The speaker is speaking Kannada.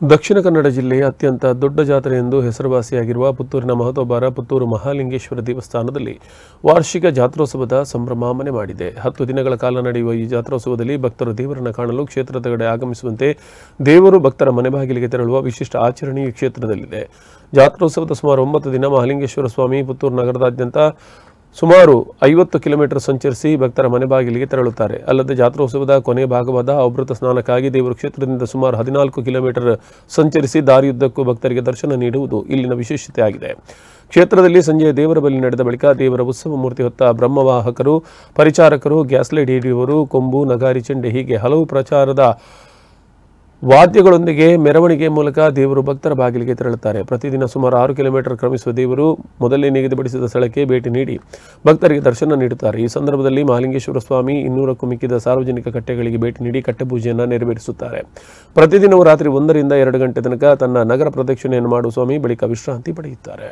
ದಕ್ಷಿಣ ಕನ್ನಡ ಜಿಲ್ಲೆಯ ಅತ್ಯಂತ ದೊಡ್ಡ ಜಾತ್ರೆ ಎಂದು ಹೆಸರುವಾಸಿಯಾಗಿರುವ ಪುತ್ತೂರಿನ ಮಹತೋಬಾರ ಪುತ್ತೂರು ಮಹಾಲಿಂಗೇಶ್ವರ ದೇವಸ್ಥಾನದಲ್ಲಿ ವಾರ್ಷಿಕ ಜಾತ್ರೋತ್ಸವದ ಸಂಭ್ರಮ ಮನೆ ಮಾಡಿದೆ. 10 ದಿನಗಳ ಕಾಲ ನಡೆಯುವ ಈ ಜಾತ್ರೋತ್ಸವದಲ್ಲಿ ಭಕ್ತರು ದೇವರನ್ನು ಕಾಣಲು ಕ್ಷೇತ್ರದ ಕಡೆ ಆಗಮಿಸುವಂತೆ ದೇವರು ಭಕ್ತರ ಮನೆ ಬಾಗಿಲಿಗೆ ತೆರಳುವ ವಿಶಿಷ್ಟ ಆಚರಣೆ ಈ ಕ್ಷೇತ್ರದಲ್ಲಿದೆ. ಜಾತ್ರೋತ್ಸವದ ಸುಮಾರು 9 ದಿನ ಮಹಾಲಿಂಗೇಶ್ವರ ಸ್ವಾಮಿ ಪುತ್ತೂರು ನಗರದಾದ್ಯಂತ ಸುಮಾರು 50 ಕಿಲೋಮೀಟರ್ ಸಂಚರಿಸಿ ಭಕ್ತರ ಮನೆ ಬಾಗಿಲಿಗೆ ತೆರಳುತ್ತಾರೆ. ಅಲ್ಲದೆ ಜಾತ್ರೋತ್ಸವದ ಕೊನೆಯ ಭಾಗವಾದ ಅಮೃತ ಸ್ನಾನಕ್ಕಾಗಿ ದೇವರು ಕ್ಷೇತ್ರದಿಂದ ಸುಮಾರು 14 ಕಿಲೋಮೀಟರ್ ಸಂಚರಿಸಿ ದಾರಿಯುದ್ದಕ್ಕೂ ಭಕ್ತರಿಗೆ ದರ್ಶನ ನೀಡುವುದು ಇಲ್ಲಿನ ವಿಶೇಷತೆಯಾಗಿದೆ. ಕ್ಷೇತ್ರದಲ್ಲಿ ಸಂಜೆ ದೇವರ ಬಲಿ ನಡೆದ ಬಳಿಕ ದೇವರ ಉತ್ಸವ ಮೂರ್ತಿ ಹೊತ್ತ ಬ್ರಹ್ಮವಾಹಕರು, ಪರಿಚಾರಕರು, ಗ್ಯಾಸ್ ಲೈಟ್ ಹಿಡಿಯುವವರು, ಕೊಂಬು, ನಗಾರಿ, ಚೆಂಡೆ ಹೀಗೆ ಹಲವು ಪ್ರಚಾರದ ವಾದ್ಯಗಳೊಂದಿಗೆ ಮೆರವಣಿಗೆ ಮೂಲಕ ದೇವರು ಭಕ್ತರ ಬಾಗಿಲಿಗೆ ತೆರಳುತ್ತಾರೆ. ಪ್ರತಿದಿನ ಸುಮಾರು 6 ಕಿಲೋಮೀಟರ್ ಕ್ರಮಿಸುವ ದೇವರು ಮೊದಲೇ ನಿಗದಿಪಡಿಸಿದ ಸ್ಥಳಕ್ಕೆ ಭೇಟಿ ನೀಡಿ ಭಕ್ತರಿಗೆ ದರ್ಶನ ನೀಡುತ್ತಾರೆ. ಈ ಸಂದರ್ಭದಲ್ಲಿ ಮಹಾಲಿಂಗೇಶ್ವರ ಸ್ವಾಮಿ 200ಕ್ಕೂ ಮಿಕ್ಕಿದ ಸಾರ್ವಜನಿಕ ಕಟ್ಟೆಗಳಿಗೆ ಭೇಟಿ ನೀಡಿ ಕಟ್ಟೆಪೂಜೆಯನ್ನು ನೆರವೇರಿಸುತ್ತಾರೆ. ಪ್ರತಿದಿನವೂ ರಾತ್ರಿ 1 ರಿಂದ 2 ಗಂಟೆ ತನಕ ತನ್ನ ನಗರ ಪ್ರದಕ್ಷಿಣೆಯನ್ನು ಮಾಡುವ ಸ್ವಾಮಿ ಬಳಿಕ ವಿಶ್ರಾಂತಿ ಪಡೆಯುತ್ತಾರೆ.